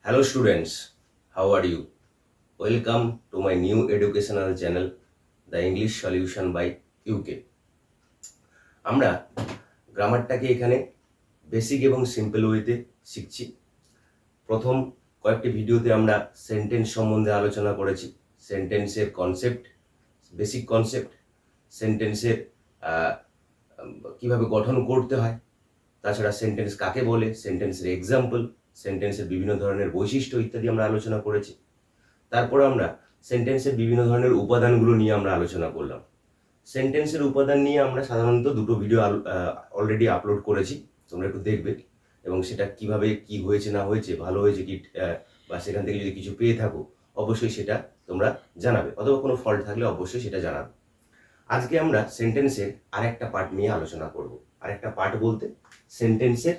Hello students, how are you? Welcome to my new educational channel, The English Solution by UK. আমরা গ্রামারটাকে এখানে basic এবং simple ওয়েতে শিখছি। প্রথম কয়েকটি ভিডিওতে আমরা সেন্টেন্স সম্বন্ধে আলোচনা করেছি, সেন্টেন্সের কনসেপ্ট, বেসিক কনসেপ্ট, সেন্টেন্সের কিভাবে গঠন করতে হয়, তাছাড়া সেন্টেন্স কাকে বলে, সেন্টেন্সের এক্সাম্পল, সেন্টেন্সের বিভিন্ন ধরনের বৈশিষ্ট্য ইত্যাদি আমরা আলোচনা করেছি। তারপর আমরা সেন্টেন্সের বিভিন্ন ধরনের উপাদানগুলো নিয়ে আমরা আলোচনা করলাম। সেন্টেন্সের উপাদান নিয়ে আমরা সাধারণত দুটো ভিডিও অলরেডি আপলোড করেছি, তোমরা একটু দেখবে এবং সেটা কিভাবে কি হয়েছে না হয়েছে, ভালো হয়েছে কি বা সেখান থেকে যদি কিছু পেয়ে থাকো অবশ্যই সেটা তোমরা জানাবে, অথবা কোনো ফল্ট থাকলে অবশ্যই সেটা জানাবে। আজকে আমরা সেন্টেন্সের আরেকটা পার্ট নিয়ে আলোচনা করব। আরেকটা পার্ট বলতে সেন্টেন্সের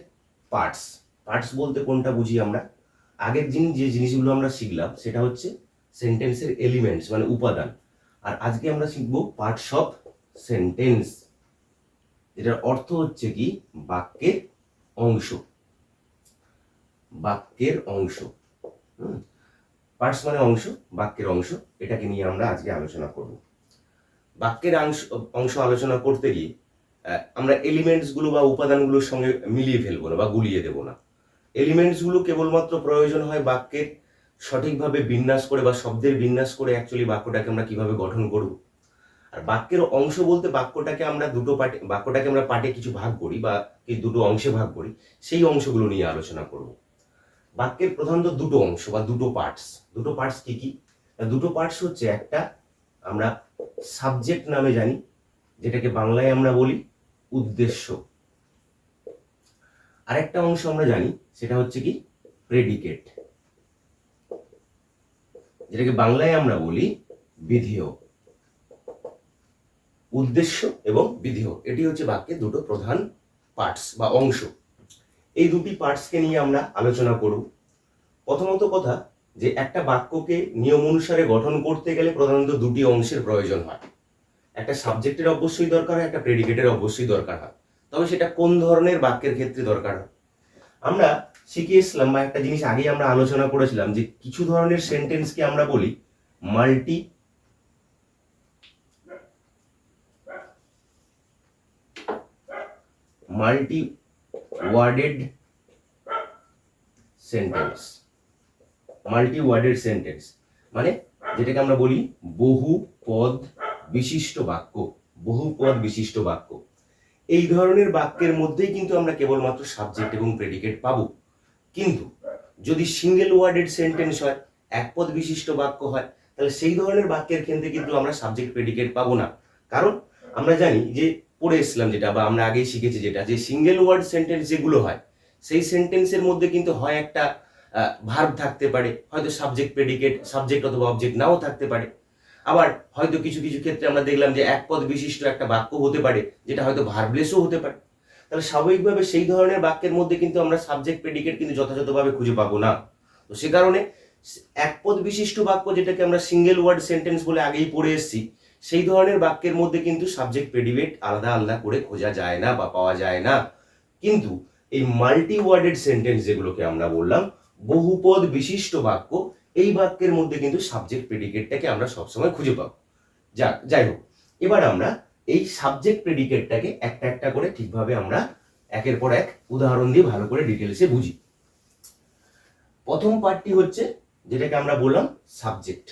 পার্টস। পার্টস বলতে কোনটা বুঝি আমরা? আগের দিন যে জিনিসগুলো আমরা শিখলাম সেটা হচ্ছে সেন্টেন্সের এলিমেন্টস মানে উপাদান, আর আজকে আমরা শিখব পার্টস অফ সেন্টেন্স, যেটার অর্থ হচ্ছে কি বাক্যের অংশ। বাক্যের অংশ, পার্টস মানে অংশ, বাক্যের অংশ, এটাকে নিয়ে আমরা আজকে আলোচনা করব। বাক্যের অংশ আলোচনা করতে গিয়ে আমরা এলিমেন্টসগুলো বা উপাদানগুলোর সঙ্গে মিলিয়ে ফেলবো না বা গুলিয়ে দেবো না। এলিমেন্টসগুলো কেবলমাত্র প্রয়োজন হয় বাক্যের সঠিকভাবে বিন্যাস করে বা শব্দের বিন্যাস করে অ্যাকচুয়ালি বাক্যটাকে আমরা কিভাবে গঠন করব। আর বাক্যের অংশ বলতে বাক্যটাকে আমরা পার্টে কিছু ভাগ করি বা দুটো অংশে ভাগ করি, সেই অংশগুলো নিয়ে আলোচনা করব। বাক্যের প্রধানত দুটো অংশ বা দুটো পার্টস কি কি? দুটো পার্টস হচ্ছে, একটা আমরা সাবজেক্ট নামে জানি, যেটাকে বাংলায় আমরা বলি উদ্দেশ্য। আরেকটা অংশ আমরা জানি সেটা হচ্ছে কি প্রেডিকেট, যেটাকে বাংলায় আমরা বলি বিধেয়। উদ্দেশ্য এবং বিধেয়, এটি হচ্ছে বাক্যের দুটো প্রধান পার্টস বা অংশ। এই দুটি পার্টসকে নিয়ে আমরা আলোচনা করব। প্রথমত কথা, যে একটা বাক্যকে নিয়ম অনুসারে গঠন করতে গেলে প্রধানত দুটি অংশের প্রয়োজন হয়। একটা সাবজেক্টের অবশ্যই দরকার হয়, একটা প্রেডিকেটের অবশ্যই দরকার হয়। তবে সেটা কোন ধরনের বাক্যের ক্ষেত্রে দরকার হয় আমরা শিখিয়েছিলাম, বা একটা জিনিস আগেই আমরা আলোচনা করেছিলাম, যে কিছু ধরনের সেন্টেন্সকে আমরা বলি মাল্টি ওয়ার্ডেড সেন্টেন্স, মানে যেটাকে আমরা বলি বহু পদ বিশিষ্ট বাক্য। এই ধরনের বাক্যের মধ্যেই কিন্তু আমরা কেবলমাত্র সাবজেক্ট এবং প্রেডিকেট পাবো। কিন্তু যদি সিঙ্গেল ওয়ার্ডেড সেন্টেন্স হয়, এক পদ বিশিষ্ট বাক্য হয়, তাহলে সেই ধরনের বাক্যের ক্ষেত্রে কিন্তু আমরা সাবজেক্ট প্রেডিকেট পাবো না। কারণ আমরা জানি, যে পড়ে এসলাম যেটা, বা আমরা আগেই শিখেছি যেটা, যে সিঙ্গেল ওয়ার্ড সেন্টেন্স যেগুলো হয়, সেই সেন্টেন্সের মধ্যে কিন্তু হয় একটা ভার্ব থাকতে পারে, হয়তো সাবজেক্ট প্রেডিকেট, সাবজেক্ট অথবা অবজেক্ট নাও থাকতে পারে। আবার হয়তো কিছু কিছু ক্ষেত্রে আমরা দেখলাম যে এক পদ বিশিষ্ট একটা বাক্য হতে পারে, যেটা হয়তো ভার্বলেসও হতে পারে। তাহলে স্বাভাবিকভাবে সেই ধরনের বাক্যের মধ্যে কিন্তু আমরা সাবজেক্ট প্রেডিকেট কিন্তু যথাযথভাবে খুঁজে পাবো না। তো সে কারণে এক পদ বিশিষ্ট বাক্য, যেটাকে আমরা সিঙ্গেল ওয়ার্ড সেন্টেন্স বলে আগেই পড়ে এসেছি, সেই ধরনের বাক্যের মধ্যে কিন্তু সাবজেক্ট প্রেডিকেট আলাদা আলাদা করে খোঁজা যায় না বা পাওয়া যায় না। কিন্তু এই মাল্টি ওয়ার্ডেড সেন্টেন্স যেগুলোকে আমরা বললাম বহুপদ বিশিষ্ট বাক্য, এই বাক্যের মধ্যে কিন্তু সাবজেক্ট প্রেডিকেটটাকে আমরা সবসময় খুঁজে পাবো। যাই হোক, এবার আমরা এই সাবজেক্ট প্রেডিকেটটাকে একটা একটা করে ঠিকভাবে আমরা একের পর এক উদাহরণ দিয়ে ভালো করে ডিটেলসে বুঝি। প্রথম পার্টটি হচ্ছে যেটাকে আমরা বললাম সাবজেক্ট,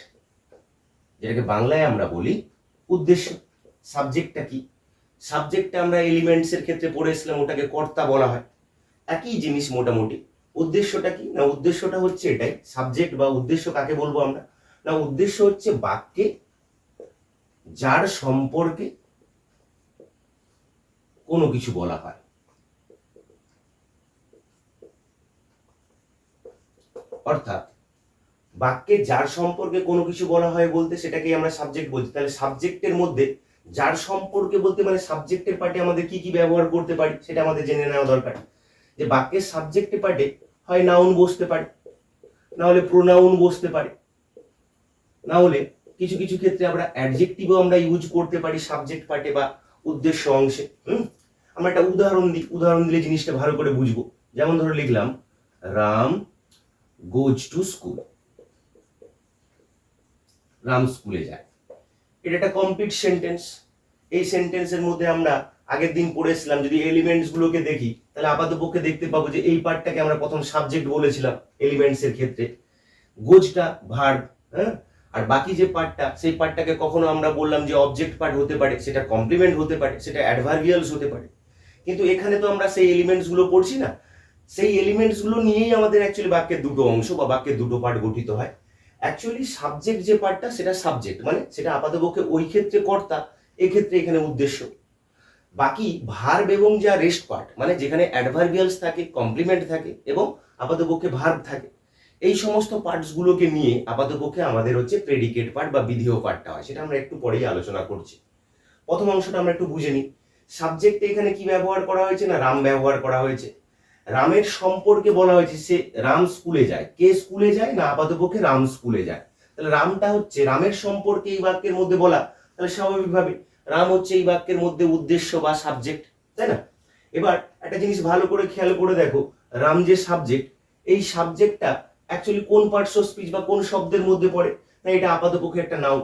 যেটাকে বাংলায় আমরা বলি উদ্দেশ্য। সাবজেক্টটা কি? সাবজেক্টটা আমরা এলিমেন্টস এর ক্ষেত্রে পড়েছিলাম, ওটাকে কর্তা বলা হয়, একই জিনিস মোটামুটি। উদ্দেশ্যটা কি? না, উদ্দেশ্যটা হচ্ছে এটাই, সাবজেক্ট বা উদ্দেশ্য কাকে বলবো আমরা? না, উদ্দেশ্য হচ্ছে বাক্যে যার সম্পর্কে কোনো কিছু বলা হয়। অর্থাৎ বাক্যে যার সম্পর্কে কোনো কিছু বলা হয় বলতে সেটাকে আমরা সাবজেক্ট বলছি। তাহলে সাবজেক্টের মধ্যে যার সম্পর্কে বলতে মানে সাবজেক্টের পার্টে আমাদের কি কি ব্যবহার করতে পারি সেটা আমাদের জেনে নেওয়া দরকার। যে বাক্যের সাবজেক্টের পার্টে হয় নাউন বসতে পারে, না হলে প্রোনাউন বসতে পারে, না হলে কিছু কিছু ক্ষেত্রে আমরা অ্যাডজেক্টিভও আমরা ইউজ করতে পারি সাবজেক্ট পার্টে বা উদ্দেশ্য অংশে। আমরা একটা উদাহরণ দিই, উদাহরণ দিলে জিনিসটা ভালো করে বুঝবো। যেমন ধরো লিখলাম Ram goes to school, Ram স্কুলে যায়। এটা একটা কমপ্লিট সেন্টেন্স। এই সেন্টেন্সের মধ্যে আমরা আগের দিন পড়েছিলাম, যদি এলিমেন্টস গুলোকে দেখি তাহলে আপাতপক্ষে দেখতে পাবো যে এই পার্টটাকে আমরা প্রথম সাবজেক্ট বলেছিলাম এলিমেন্টস এর ক্ষেত্রে, গোজটা ভার্ব, হ্যাঁ, আর বাকি যে পার্টটা সেই পার্টটাকে কখনো আমরা বললাম যে অবজেক্ট পার্ট হতে পারে, সেটা কমপ্লিমেন্ট হতে পারে, সেটা অ্যাডভার্বিয়ালস হতে পারে। কিন্তু এখানে তো আমরা সেই এলিমেন্টস গুলো পড়ছি না, সেই এলিমেন্টস গুলো নিয়েই আমাদের অ্যাকচুয়ালি বাক্যের দুটো অংশ বা বাক্যের দুটো পার্ট গঠিত হয়। অ্যাকচুয়ালি সাবজেক্ট যে পার্টটা সেটা সাবজেক্ট, মানে সেটা আপাতপক্ষে ওই ক্ষেত্রে কর্তা, এক্ষেত্রে এখানে উদ্দেশ্য। বাকি ভার্ব এবং যা রেস্ট পার্ট, মানে যেখানে অ্যাডভার্বিয়ালস থাকে, কমপ্লিমেন্ট থাকে এবং আপাতপক্ষে ভার্ব থাকে, এই সমস্ত পার্টস গুলোকে নিয়ে আপাতপক্ষে আমাদের হচ্ছে প্রেডিকেট পার্ট বা বিধেয় পার্টটা হয়। সেটা আমরা একটু পরেই আলোচনা করছি। প্রথম অংশটা আমরা একটু বুঝে নিই। সাবজেক্টে এখানে কি ব্যবহার করা হয়েছে না রাম ব্যবহার করা হয়েছে। রামের সম্পর্কে বলা হয়েছে সে রাম স্কুলে যায়। কে স্কুলে যায় না আপাতপক্ষে রাম স্কুলে যায়। তাহলে রামটা হচ্ছে রামের সম্পর্কে এই বাক্যের মধ্যে বলা, তাহলে স্বাভাবিকভাবে রাম হচ্ছে এই বাক্যের মধ্যে উদ্দেশ্য বা সাবজেক্ট, তাই না? এবার একটা জিনিস ভালো করে খেয়াল করে দেখো, রাম যে সাবজেক্ট, এই সাবজেক্টটা অ্যাকচুয়ালি কোন পার্টস অফ স্পিচ বা কোন শব্দের মধ্যে পড়ে না, এটা আপাতপক্ষে একটা নাউন।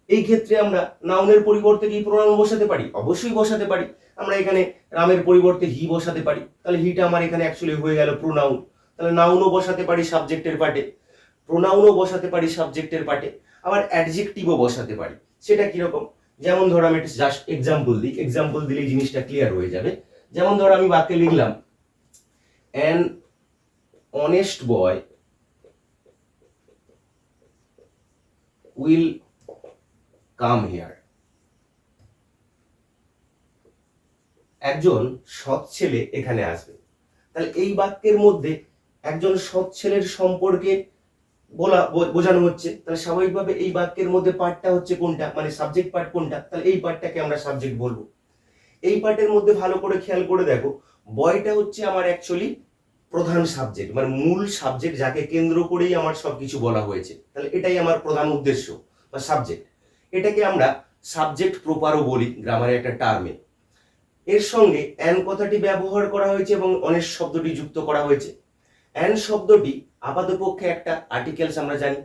এই ক্ষেত্রে আমরা নাউনের পরিবর্তে কি প্রোনাউন বসাতে পারি? অবশ্যই বসাতে পারি। আমরা এখানে রামের পরিবর্তে হি বসাতে পারি, তাহলে হিটা আমার এখানে অ্যাকচুয়ালি হয়ে গেল প্রোনাউন। তাহলে নাউনও বসাতে পারি সাবজেক্টের পার্টে, প্রোনাউনও বসাতে পারি সাবজেক্টের পার্টে, আবার অ্যাডজেক্টিভও বসাতে পারি। সেটা কিরকম? যেমন ধরো আমি একটা জাস্ট এক্সাম্পল দিই, এক্সাম্পল দিলেই জিনিসটা ক্লিয়ার হয়ে যাবে। যেমন ধরো আমি বাক্যে লিখলাম an honest boy will come here. একজন সৎ ছেলে এখানে আসবে। তাহলে এই বাক্যের মধ্যে একজন সৎ ছেলের সম্পর্কে বোঝানো হচ্ছে, তাহলে স্বাভাবিকভাবে এই বাক্যের মধ্যে পার্টটা হচ্ছে কোনটা, মানে সাবজেক্ট পার্ট কোনটা, তাহলে এই পার্টটাকে আমরা সাবজেক্ট বলবো। এই পার্টের মধ্যে ভালো করে খেয়াল করে দেখো, বয়টা হচ্ছে আমার অ্যাকচুয়ালি প্রধান সাবজেক্ট, মানে মূল সাবজেক্ট, যাকে কেন্দ্র করেই আমার সবকিছু বলা হয়েছে, তাহলে এটাই আমার প্রধান উদ্দেশ্য বা সাবজেক্ট। এটাকে আমরা সাবজেক্ট প্রপারও বলি গ্রামারে একটা টার্মে। এর সঙ্গে অ্যান কথাটি ব্যবহার করা হয়েছে এবং অনেস্ট শব্দটি যুক্ত করা হয়েছে। অ্যান শব্দটি আপাতপক্ষে একটা আর্টিকেলস আমরা জানি,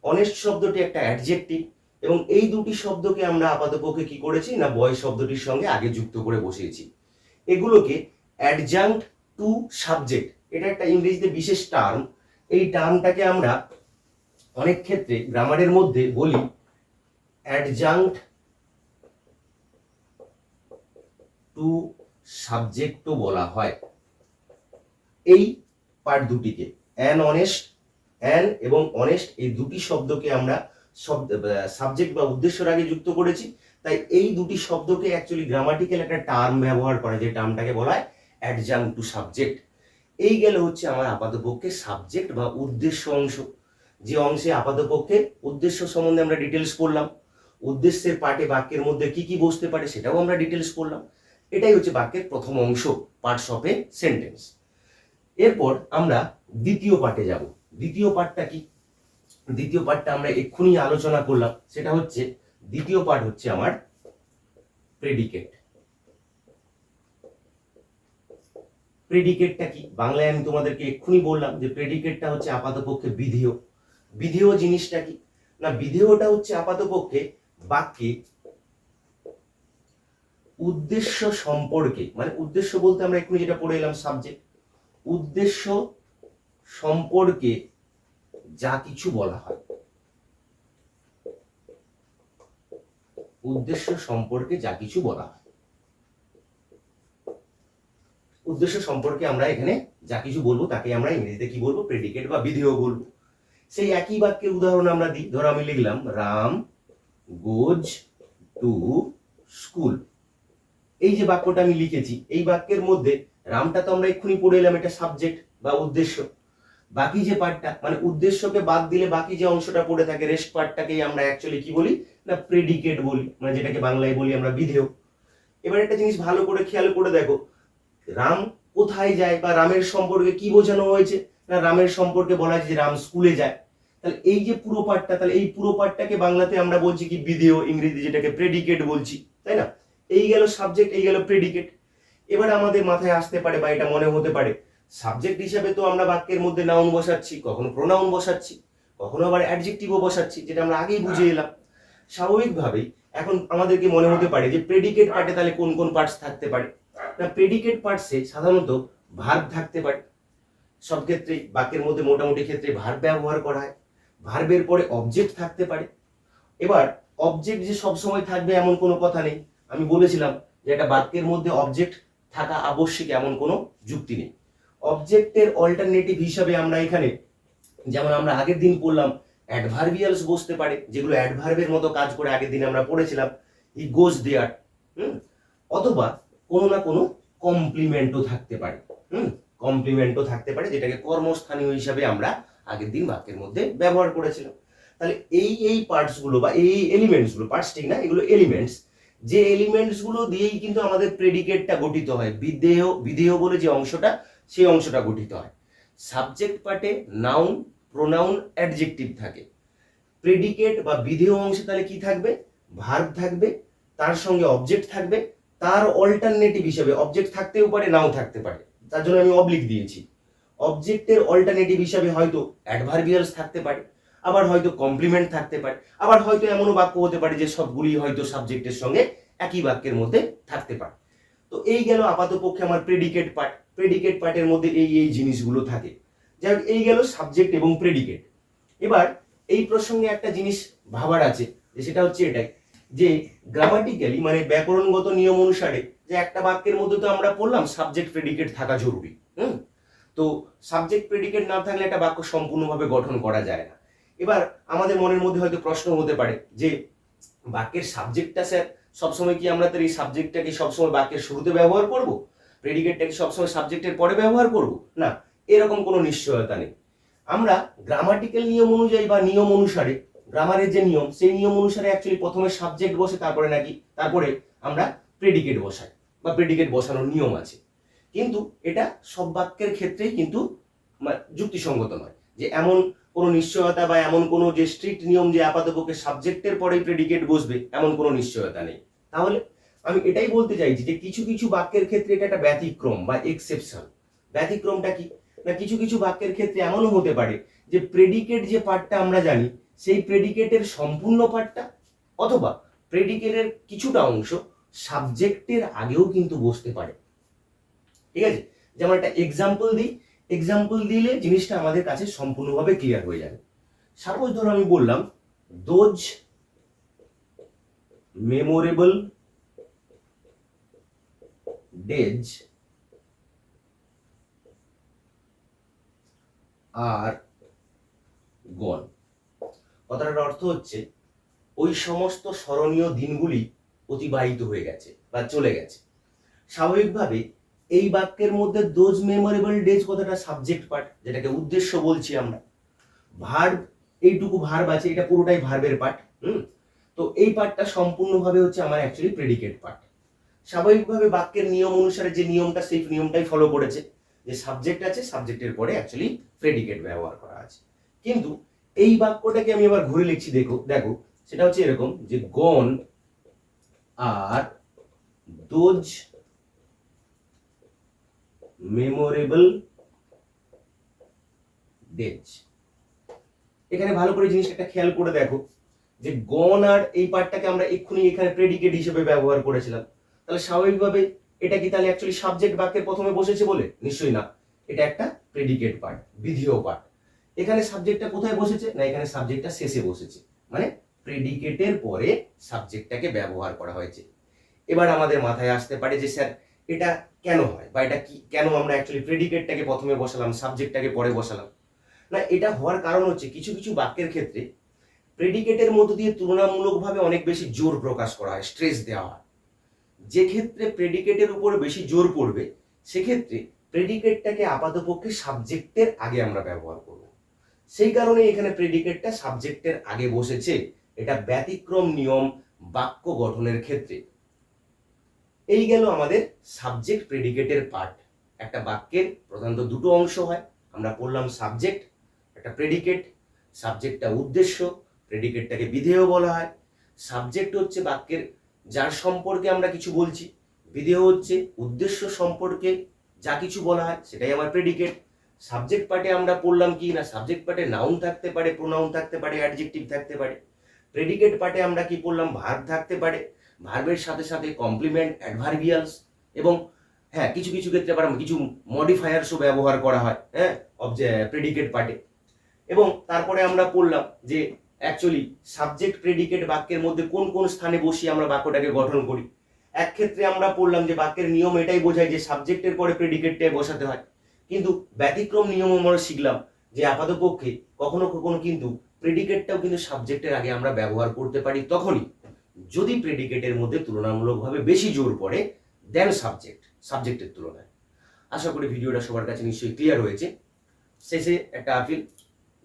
অনেস্ট শব্দটি একটা অ্যাডজেক্টিভ, এবং এই দুটি শব্দকে আমরা আপাতপক্ষে কি করেছি না বয় শব্দটির সঙ্গে আগে যুক্ত করে বসিয়েছি। এগুলোকে অ্যাডজাঙ্ক্ট টু সাবজেক্ট, এটা একটা ইংরেজিতে বিশেষ টার্ম। এই টার্মটাকে আমরা অনেক ক্ষেত্রে গ্রামারের মধ্যে বলি অ্যাডজাঙ্ক্ট টু সাবজেক্টও বলা হয়। এই পার্ট দুটিকে অ্যান অনেস্ট, অ্যান এবং অনেস্ট, এই দুটি শব্দকে আমরা সাবজেক্ট বা উদ্দেশ্যের আগে যুক্ত করেছি। তাই এই দুটি শব্দকে অ্যাকচুয়ালি গ্রামাটিক্যাল একটা টার্ম ব্যবহার করে, যে টার্মটাকে বলা হয় অ্যাডজাঙ্ক্ট টু সাবজেক্ট। এই গেল হচ্ছে আমার আপাতপক্ষে সাবজেক্ট বা উদ্দেশ্য অংশ, যে অংশে আপাতপক্ষে উদ্দেশ্য সম্বন্ধে আমরা ডিটেলস পড়লাম, উদ্দেশ্যের পার্টে বাক্যের মধ্যে কি কি বসতে পারে সেটাও আমরা ডিটেলস পড়লাম। এটাই হচ্ছে বাক্যের প্রথম অংশ, পার্টস অফ এ সেন্টেন্স। এরপর আমরা দ্বিতীয় পার্টে যাব। দ্বিতীয় পার্টটা কি? দ্বিতীয় পার্টটা আমরা এক্ষুনি আলোচনা করলাম, সেটা হচ্ছে দ্বিতীয় পার্ট হচ্ছে আমার প্রেডিকেট। প্রেডিকেটটা কি? বাংলায় আমি তোমাদেরকে এক্ষুনি বললাম যে প্রেডিকেটটা হচ্ছে আপাতপক্ষে বিধেয়। বিধেয় জিনিসটা কি না, বিধেয়টা হচ্ছে আপাতপক্ষে বাক্যে উদ্দেশ্য সম্পর্কে, মানে উদ্দেশ্য বলতে আমরা এক্ষুনি যেটা পড়ে এলাম সাবজেক্ট, উদ্দেশ্য সম্পর্কে যা কিছু বলা হয়, উদ্দেশ্য সম্পর্কে যা কিছু বলা হয়, উদ্দেশ্য সম্পর্কে আমরা এখানে যা কিছু বলবো তাকে আমরা ইংরেজিতে কি বলবো? প্রেডিকেট বা বিধেয় বলবো। সেই একই বাক্যের উদাহরণ আমরা দিই। ধরো আমি লিখলাম রাম গোজ টু স্কুল। এই যে বাক্যটা আমি লিখেছি, এই বাক্যের মধ্যে রামটা তো আমরা এক্ষুনি পড়ে এলাম, এটা সাবজেক্ট বা উদ্দেশ্য। বাকি যে পার্টটা, মানে উদ্দেশ্যকে বাদ দিলে বাকি যে অংশটা পড়ে থাকে, রেস্ট পার্টটাকেই আমরা অ্যাকচুয়ালি কি বলি না প্রেডিকেট বলি, মানে যেটাকে বাংলায় বলি আমরা বিধেয়। এবার একটা জিনিস ভালো করে খেয়াল করে দেখো, রাম কোথায় যায় বা রামের সম্পর্কে কি বোঝানো হয়েছে না, রামের সম্পর্কে বলা হয়েছে যে রাম স্কুলে যায়। তাহলে এই যে পুরো পার্টটা, তাহলে এই পুরো পার্টটাকে বাংলাতে আমরা বলছি কি বিধেয়, ইংরেজি যেটাকে প্রেডিকেট বলছি, তাই না? এই গেল সাবজেক্ট, এই গেল প্রেডিকেট। এবার আমাদের মাথায় আসতে পারে বা এটা মনে হতে পারে সাবজেক্ট হিসাবে তো আমরা বাক্যের মধ্যে নাউন বসাচ্ছি, কখনো প্রোনাউন বসাচ্ছি, কখনো আবার অ্যাডজেক্টিভও বসাচ্ছি, যেটা আমরা আগেই বুঝে এলাম। স্বাভাবিকভাবেই এখন আমাদেরকে মনে হতে পারে যে প্রেডিকেট পার্টে তাহলে কোন কোন পার্টস থাকতে পারে। না, প্রেডিকেট পার্টসে সাধারণত ভার্ব থাকতে পারে। সব ক্ষেত্রে বাক্যের মধ্যে মোটামুটি ক্ষেত্রে ভার্ব ব্যবহার করা হয়। ভার্বের পরে অবজেক্ট থাকতে পারে। এবার অবজেক্ট যে সবসময় থাকবে এমন কোনো কথা নেই। আমি বলেছিলাম যে একটা বাক্যের মধ্যে অবজেক্ট থাকা আবশ্যিক এমন কোনো যুক্তি নেই। অবজেক্টের অল্টারনেটিভ হিসাবে আমরা এখানে, যেমন আমরা আগের দিন পড়লাম, অ্যাডভার্বিয়ালস বসতে পারে, যেগুলো অ্যাডভার্বের মতো কাজ করে আগের দিন আমরা পড়েছিলাম, হি গোজ দেয়ার। অথবা কোনো না কোনো কমপ্লিমেন্টও থাকতে পারে। কমপ্লিমেন্টও থাকতে পারে, যেটাকে কর্মস্থানীয় হিসাবে আমরা আগের দিন বাক্যের মধ্যে ব্যবহার করেছিলাম। তাহলে এই পার্টস গুলো বা এই এলিমেন্টস গুলো, পার্টস ঠিক না, এগুলো এলিমেন্টস, যে এলিমেন্টস গুলো দিয়েই কিন্তু আমাদের প্রেডিকেটটা গঠিত হয়। বিধেয় বলে যে অংশটা, সেই অংশটা গঠিত হয়। সাবজেক্ট পার্টে নাউন, প্রোনাউন, অ্যাডজেক্টিভ থাকে। প্রেডিকেট বা বিধেয় অংশে তাহলে কি থাকবে? ভার্ব থাকবে, তার সঙ্গে অবজেক্ট থাকবে, তার অল্টারনেটিভ হিসেবে অবজেক্ট থাকতেও পারে, নাও থাকতে পারে, তার জন্য আমি অবলিক দিয়েছি। অবজেক্টের অল্টারনেটিভ হিসাবে হয়তো অ্যাডভার্বিয়ালস থাকতে পারে, আবার হয়তো কমপ্লিমেন্ট থাকতে পারে, আবার হয়তো এমনও বাক্য হতে পারে যে সবগুলি হয়তো সাবজেক্টের সঙ্গে একই বাক্যের মধ্যে থাকতে পারে। তো এই গেল আপাতপক্ষে আমার প্রেডিকেট পার্ট। প্রেডিকেট পার্টের মধ্যে এই জিনিসগুলো থাকে। যাই হোক, এই গেল সাবজেক্ট এবং প্রেডিকেট। এবার এই প্রসঙ্গে একটা জিনিস ভাবার আছে, যে সেটা হচ্ছে এটাই, যে গ্রামাটিক্যালি মানে ব্যাকরণগত নিয়ম অনুসারে যে একটা বাক্যের মধ্যে তো আমরা পড়লাম সাবজেক্ট প্রেডিকেট থাকা জরুরি। তো সাবজেক্ট প্রেডিকেট না থাকলে একটা বাক্য সম্পূর্ণভাবে গঠন করা যায় না। এবার আমাদের মনের মধ্যে হয়তো প্রশ্ন হতে পারে যে বাক্যের সাবজেক্টটা স্যার সবসময় কি আমরা তার এই সাবজেক্টটাকে সবসময় বাক্যের শুরুতে ব্যবহার করব, প্রেডিকেটটাকে সবসময় সাবজেক্টের পরে ব্যবহার করব? না, এরকম কোনো নিশ্চয়তা নেই। আমরা গ্রামাটিক্যাল নিয়ম অনুযায়ী বা নিয়ম অনুসারে, গ্রামারের যে নিয়ম, সেই নিয়ম অনুসারে অ্যাকচুয়ালি প্রথমে সাবজেক্ট বসে, তারপরে আমরা প্রেডিকেট বসাই, বা প্রেডিকেট বসানোর নিয়ম আছে। কিন্তু এটা সব বাক্যের ক্ষেত্রেই কিন্তু যুক্তিসঙ্গত নয়, যে এমন কোনো নিশ্চয়তা বা এমন কোনো যে স্ট্রিক্ট নিয়ম যে আপাতপক্ষে সাবজেক্টের পরেই প্রেডিকেট বসবে, এমন কোনো নিশ্চয়তা নেই। তাহলে আমি এটাই বলতে চাইছি যে কিছু কিছু বাক্যের ক্ষেত্রে এটা একটা ব্যতিক্রম বা এক্সেপশন। ব্যতিক্রমটা কি না, কিছু কিছু বাক্যের ক্ষেত্রে এমনও হতে পারে যে প্রেডিকেট যে পার্টটা আমরা জানি, সেই প্রেডিকেটের সম্পূর্ণ পার্টটা অথবা প্রেডিকেটের কিছুটা অংশ সাবজেক্টের আগেও কিন্তু বসতে পারে। ঠিক আছে, যেমন একটা এক্সাম্পল দিই, এক্সাম্পল দিলে জিনিসটা আমাদের কাছে সম্পূর্ণভাবে ক্লিয়ার হয়ে যাবে। সাপোজ ধরো আমি বললাম দোজ মেমোরেবল ডেজ আর গন। কথাটার অর্থ হচ্ছে ওই সমস্ত স্মরণীয় দিনগুলি অতিবাহিত হয়ে গেছে বা চলে গেছে। স্বাভাবিকভাবে এই বাক্যের মধ্যে দোজ মেমোরেবল ডেজ কথাটা সাবজেক্ট পার্ট, যেটাকে উদ্দেশ্য বলছি আমরা। ভার্ব, এইটুকু ভার্ব আছে, এটা পুরোটাই ভার্বের পার্ট। তো এই পার্টটা সম্পূর্ণভাবে হচ্ছে আমার অ্যাকচুয়ালি প্রেডিকেট পার্ট। স্বাভাবিকভাবে বাক্যের নিয়ম অনুসারে যে নিয়মটা, সেই নিয়মটাই ফলো করেছে, যে সাবজেক্ট আছে, সাবজেক্টের পরে অ্যাকচুয়ালি প্রেডিকেট ব্যবহার করা আছে। কিন্তু এই বাক্যটাকে আমি আবার ঘুরে লিখছি, দেখো সেটা হচ্ছে এরকম, যে গন আর দোজ মেমোরেবল ডেজ। এখানে ভালো করে জিনিসটা খেয়াল করে দেখো, যে গন আর এই পার্টটাকে আমরা এক্ষুনি এখানে প্রেডিকেট হিসেবে ব্যবহার করেছিলাম। তাহলে স্বাভাবিকভাবে এটা কি তাহলে অ্যাকচুয়ালি সাবজেক্ট বাক্যের প্রথমে বসেছে বলে? নিশ্চয়ই না, এটা একটা প্রেডিকেট পার্ট, বিধেয় পার্ট। এখানে সাবজেক্টটা কোথায় বসেছে? না, এখানে সাবজেক্টটা শেষে বসেছে, মানে প্রেডিকেটের পরে সাবজেক্টটাকে ব্যবহার করা হয়েছে। এবার আমাদের মাথায় আসতে পারে যে স্যার এটা কেন হয়, বা এটা কি, কেন আমরা অ্যাকচুয়ালি প্রেডিকেটটাকে প্রথমে বসালাম, সাবজেক্টটাকে পরে বসালাম? না, এটা হওয়ার কারণ হচ্ছে কিছু কিছু বাক্যের ক্ষেত্রে প্রেডিকেটের মধ্য দিয়ে তুলনামূলকভাবে অনেক বেশি জোর প্রকাশ করা হয়, স্ট্রেস দেওয়া হয়। যে ক্ষেত্রে প্রেডিকেটের উপর বেশি জোর পড়বে, সেক্ষেত্রে প্রেডিকেটটাকে আপাতপক্ষে সাবজেক্টের আগে আমরা ব্যবহার করব। সেই কারণে এখানে প্রেডিকেটটা সাবজেক্টের আগে বসেছে। এটা ব্যতিক্রম নিয়ম বাক্য গঠনের ক্ষেত্রে। এই গেল আমাদের সাবজেক্ট প্রেডিকেটের পার্ট। একটা বাক্যের প্রধানত দুটো অংশ হয়, আমরা পড়লাম সাবজেক্ট, একটা প্রেডিকেট। সাবজেক্টটা উদ্দেশ্য, প্রেডিকেটটাকে বিধেয় বলা হয়। সাবজেক্ট হচ্ছে বাক্যের যার সম্পর্কে আমরা কিছু বলছি, বিধেয় হচ্ছে উদ্দেশ্য সম্পর্কে যা কিছু বলা হয় সেটাই আমার প্রেডিকেট। সাবজেক্ট পার্টে আমরা পড়লাম কি না, সাবজেক্ট পার্টে নাউন থাকতে পারে, প্রোনাউন থাকতে পারে, অ্যাডজেক্টিভ থাকতে পারে। প্রেডিকেট পার্টে আমরা কি পড়লাম, ভার্ব থাকতে পারে, ভার্বের সাথে সাথে কমপ্লিমেন্ট, অ্যাডভার্বিয়ালস এবং হ্যাঁ কিছু কিছু ক্ষেত্রে আবার কিছু মডিফায়ার্সও ব্যবহার করা হয় হ্যাঁ প্রেডিকেট পার্টে। এবং তারপরে আমরা পড়লাম যে অ্যাকচুয়ালি সাবজেক্ট প্রেডিকেট বাক্যের মধ্যে কোন কোন স্থানে বসিয়ে আমরা বাক্যটাকে গঠন করি। এক ক্ষেত্রে আমরা পড়লাম যে বাক্যের নিয়ম এটাই বোঝায় যে সাবজেক্টের পরে প্রেডিকেটটাই বসাতে হয়, কিন্তু ব্যতিক্রম নিয়ম আমরা শিখলাম যে আপাতপক্ষে কখনো কখনো কিন্তু প্রেডিকেটটাও কিন্তু সাবজেক্টের আগে আমরা ব্যবহার করতে পারি তখনই যদি প্রেডিকেটের মধ্যে তুলনামূলকভাবে বেশি জোর পড়ে দেন সাবজেক্টের তুলনায়। আশা করি ভিডিওটা সবার কাছে নিশ্চয়ই ক্লিয়ার হয়েছে। শেষে একটা আপিল,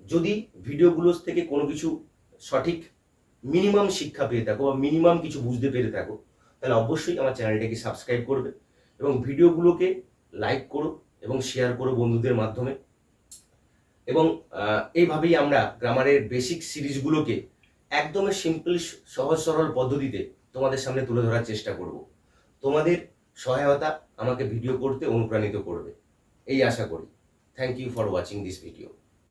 যদি ভিডিওগুলোর থেকে কোনো কিছু সঠিক মিনিমাম শিক্ষা পেয়ে থাকো বা মিনিমাম কিছু বুঝতে পেরে থাকো তাহলে অবশ্যই আমার চ্যানেলটাকে সাবস্ক্রাইব করবে এবং ভিডিওগুলোকে লাইক করো এবং শেয়ার করো বন্ধুদের মাধ্যমে। এবং এইভাবেই আমরা গ্রামারের বেসিক সিরিজগুলোকে একদমই সিম্পল সহজ সরল পদ্ধতিতে তোমাদের সামনে তুলে ধরার চেষ্টা করব। তোমাদের সহায়তা আমাকে ভিডিও করতে অনুপ্রাণিত করবে এই আশা করি। Thank you for watching this video.